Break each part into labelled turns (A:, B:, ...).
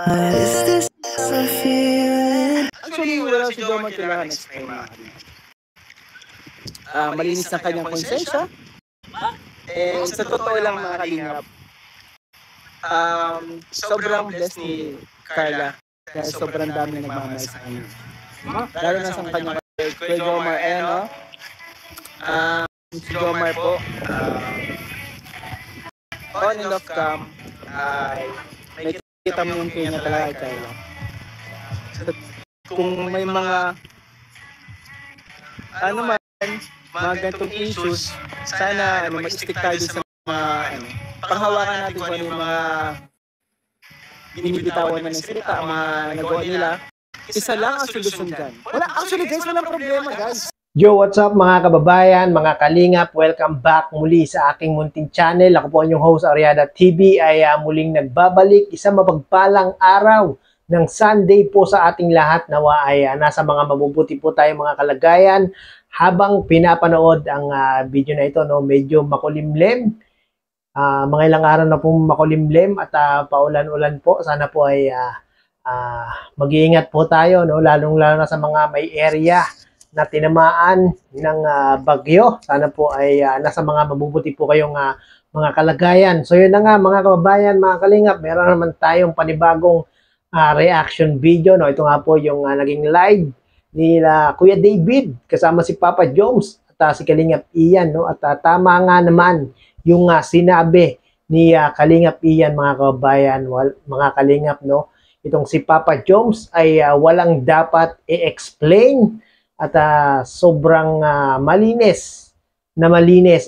A: Is this a feeling? Actually, wala si Jomar kailangan explain mga malinis ang kanyang konsensya. Sa totoo lang mga kalingap, sobrang blessed ni Carla dahil sobrang dami nagmamahal sa kanya. Lalo na sa kanyang Kuya Jomar, ayan o. Si Jomar po, on and off cam, nakikita mo yung kanya talaga kay Carla. Kung may mga mga ganitong issues, sana mag-stick tayo sa mga panghawakan natin kung ano yung mga binibitawan na ng salita, mga nagawa nila. Isa lang ang solusyon dyan. Actually guys, walang problema guys.
B: Yo, what's up mga kababayan, mga kalingap, welcome back muli sa aking munting channel. Ako po ang inyong host, Ariada TV, ay muling nagbabalik. Isang mapagpalang araw ng Sunday po sa ating lahat. Nawa ay nasa mga mabubuti po tayo mga kalagayan. Habang pinapanood ang video na ito, no, medyo makulimlim. Mga ilang araw na pong makulimlim at paulan-ulan po. Sana po ay mag-iingat po tayo, no, lalong-lalo na sa mga may area na tinamaan ng bagyo. Sana po ay nasa mga mabubuti po kayong mga kalagayan. So yun na nga mga kababayan, mga kalingap, meron naman tayong panibagong reaction video. No? Ito nga po yung naging live ni Kuya David kasama si Papa Jones at si Kalingap Ian. No? At tama nga naman yung sinabi ni Kalingap Ian mga kababayan, mga kalingap. No? Itong si Papa Jones ay walang dapat i-explain. At sobrang malinis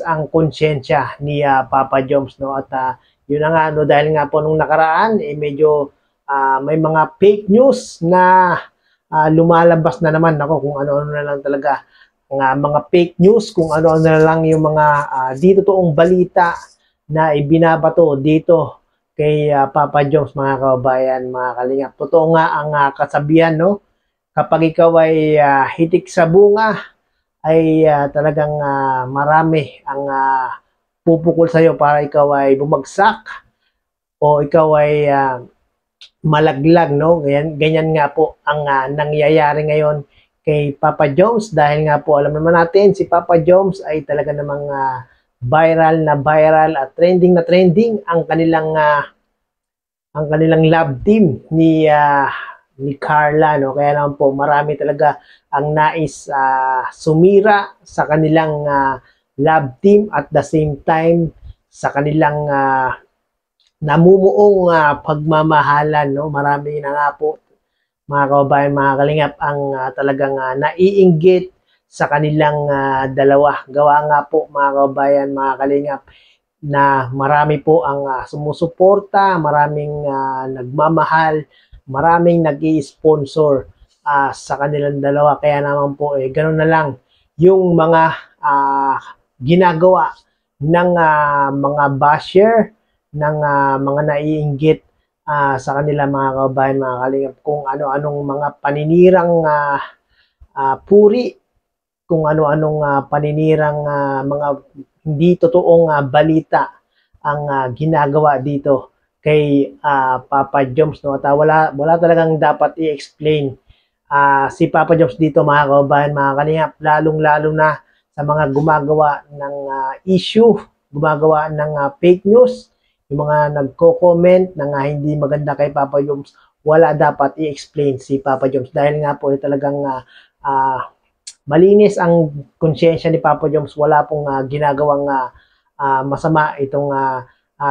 B: ang konsyensya ni Papa Jones, no? At yun na nga, no, dahil nga po nung nakaraan medyo may mga fake news na lumalabas na naman. Ako kung ano-ano na lang talaga mga fake news, kung ano-ano na lang yung mga di totoong balita na ibinabato dito kay Papa Jones mga kababayan, mga kalingap. Totoo nga ang kasabihan, no? Kapag ikaw ay hitik sa bunga, ay talagang marami ang pupukol sa iyo para ikaw ay bumagsak o ikaw ay malaglag, no? Ganyan nga po ang nangyayari ngayon kay Papa Jones dahil nga po alam naman natin si Papa Jones ay talaga namang viral at trending na trending ang kanilang love team ni Carla, no? Kaya naman po marami talaga ang nais sumira sa kanilang love team at the same time sa kanilang namumuong pagmamahalan, no? Marami na nga po mga kababayan, mga kalingap ang talagang naiinggit sa kanilang dalawa. Gawa nga po mga kababayan, mga kalingap, na marami po ang sumusuporta, maraming nagmamahal, maraming nag-i-sponsor sa kanilang dalawa. Kaya naman po, ganoon na lang yung mga ginagawa ng mga basher, ng mga naiinggit sa kanila mga kababayan, mga kalingap, kung ano-anong mga paninirang puri, kung ano-anong paninirang mga hindi totoong balita ang ginagawa dito kay Papa Jones, no? At wala talagang dapat i-explain si Papa Jones dito mga kababayan, mga kalingap, lalong-lalo na sa mga gumagawa ng issue, gumagawa ng fake news, yung mga nagko-comment na hindi maganda kay Papa Jones. Wala dapat i-explain si Papa Jones dahil nga po talagang malinis ang konsyensya ni Papa Jones. Wala pong ginagawang masama itong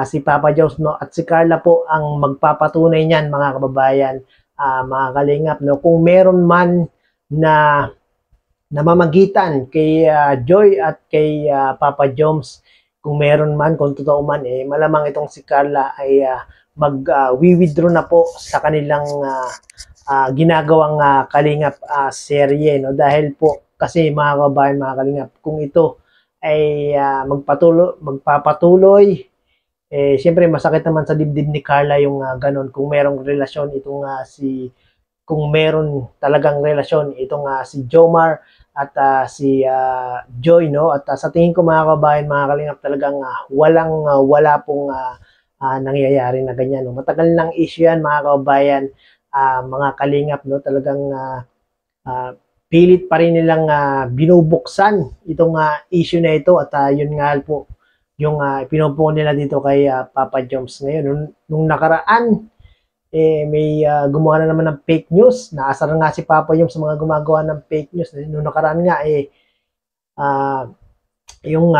B: si Papa Jones, no? At si Carla po ang magpapatunay niyan mga kababayan, mga kalingap, no? Kung meron man na namamagitan kay Joy at kay Papa Jones, kung meron man, kung totoo man, malamang itong si Carla ay mag-withdraw na po sa kanilang ginagawang kalingap serye, no? Dahil po kasi mga kababayan, mga kalingap, kung ito ay magpapatuloy, siyempre masakit naman sa dibdib ni Carla yung ganon. Kung merong relasyon itong kung meron talagang relasyon itong si Jomar at si Joy, no? At sa tingin ko mga kababayan, mga kalingap, talagang wala pong nangyayari na ganyan. No? Matagal ng issue yan mga kababayan, mga kalingap, no? Talagang pilit pa rin nilang binubuksan itong issue na ito at yun nga po yung pinupo nila dito kay Papa Joms ngayon. Nung nakaraan, may gumawa na naman ng fake news. Naasar nga si Papa Joms sa mga gumagawa ng fake news. Nung nakaraan nga, yung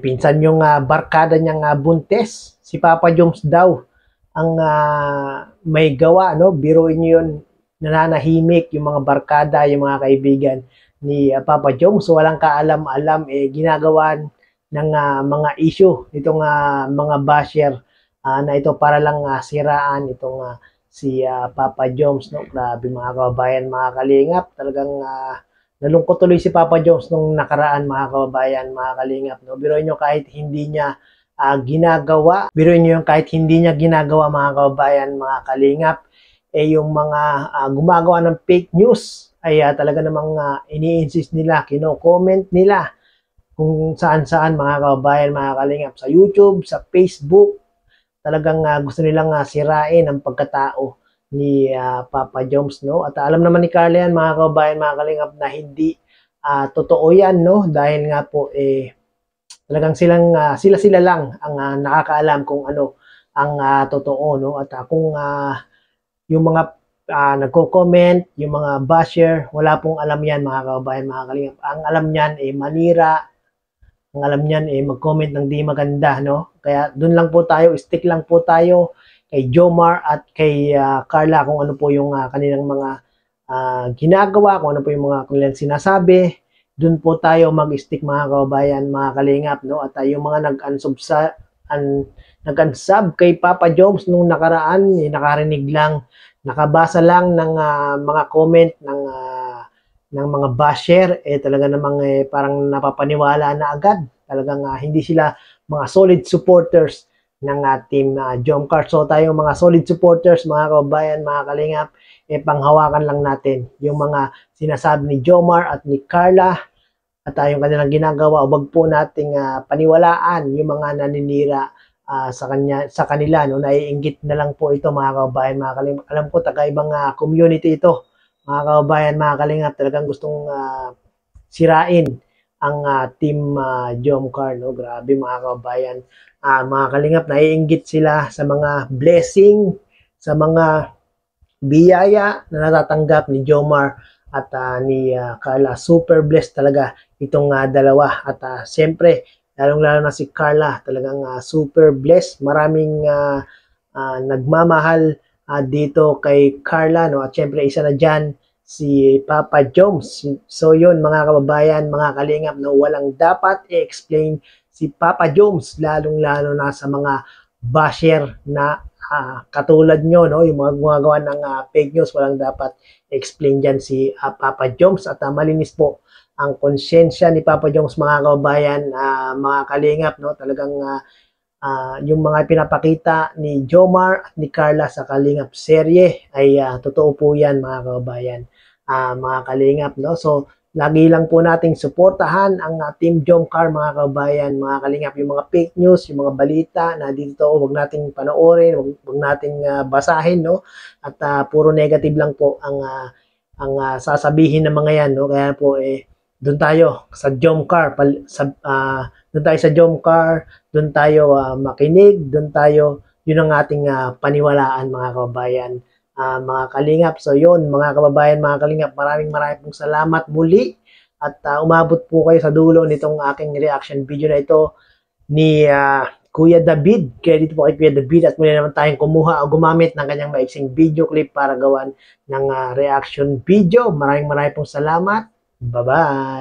B: pinsan yung barkada niyang buntes, si Papa Joms daw ang may gawa, no? Biruin niyo yun, nananahimik yung mga barkada, yung mga kaibigan ni Papa Joms, walang kaalam-alam, ginagawan ng mga issue itong mga basher na ito para lang siraan itong si Papa Joms, no? Grabe mga kababayan, mga kalingap, talagang nalungkot tuloy si Papa Joms nung nakaraan mga kababayan, mga kalingap, no? Biruin niyo kahit hindi niya ginagawa, biruin niyo yung kahit hindi niya ginagawa mga kababayan, mga kalingap, yung mga gumagawa ng fake news ay talaga namang ini-insist nila, kino-comment nila kung saan-saan mga kababayan, mga kalingap, sa YouTube, sa Facebook, talagang gusto nilang sirain ang pagkatao ni Papa Joms, no? At alam naman ni Carla yan, mga kababayan, mga kalingap, na hindi totoo yan, no? Dahil nga po, talagang sila lang ang nakakaalam kung ano ang totoo, no? At kung yung mga nagko-comment, yung mga basher, wala pong alam yan mga kababayan, mga kalingap. Ang alam niyan manira, ang alam niyan mag-comment ng di maganda, no? Kaya doon lang po tayo, stick lang po tayo kay Jomar at kay Carla kung ano po yung kanilang mga ginagawa, kung ano po yung mga kanilang sinasabi. Doon po tayo mag-stick mga kababayan, mga kalingap, no? At yung mga nag-unsub kay Papa Joms nung nakaraan, nakarinig lang, nakabasa lang ng mga comment ng mga basher, talaga namang parang napapaniwala na agad. Talagang hindi sila mga solid supporters ng team Jomcar. So tayo mga solid supporters, mga kababayan, mga kalingap, panghawakan lang natin yung mga sinasabi ni Jomar at ni Carla at yung kanilang ginagawa. Huwag po nating paniwalaan yung mga naninira sa kanila, no? Naiinggit na lang po ito mga kababayan, mga kalingap. Alam ko taga-ibang community ito mga kababayan, mga kalingap, talagang gustong sirain ang team Jomcar, no? Grabe mga kababayan, mga kalingap, naiinggit sila sa mga blessing, sa mga biyaya na natatanggap ni Jomar at ni Carla. Super blessed talaga itong dalawa. At siyempre, lalong-lalo na si Carla, talagang super blessed. Maraming nagmamahal dito kay Carla, no? At siyempre, isa na dyan si Papa Joms. So yun mga kababayan, mga kalingap, no? Walang dapat i-explain si Papa Joms, lalong-lalo na sa mga basher na katulad nyo, no? Yung mga gumagawa ng fake news, walang dapat explain dyan si Papa Joms. At malinis po ang konsyensya ni Papa Joms, mga kababayan, mga kalingap, no? Talagang yung mga pinapakita ni Jomar at ni Carla sa Kalingap serye ay totoo po yan mga kababayan, mga kalingap, no? So lagi lang po nating suportahan ang Team Jomcar, mga kababayan, mga kalingap. Yung mga fake news, yung mga balita na dito, huwag nating panoorin, huwag nating basahin, no? At puro negative lang po ang sasabihin ng mga yan, no? Kaya po doon tayo sa Jomcar, doon tayo sa Jomcar, doon tayo makinig, doon tayo, yun ang ating paniwalaan mga kababayan, mga kalingap. So yun mga kababayan, mga kalingap, maraming pong salamat muli at umabot po kayo sa dulo nitong aking reaction video na ito ni Kuya David. Kaya dito po kay Kuya David at muli naman tayong kumuha o gumamit ng kanyang maiksing video clip para gawan ng reaction video. Maraming pong salamat. Bye-bye!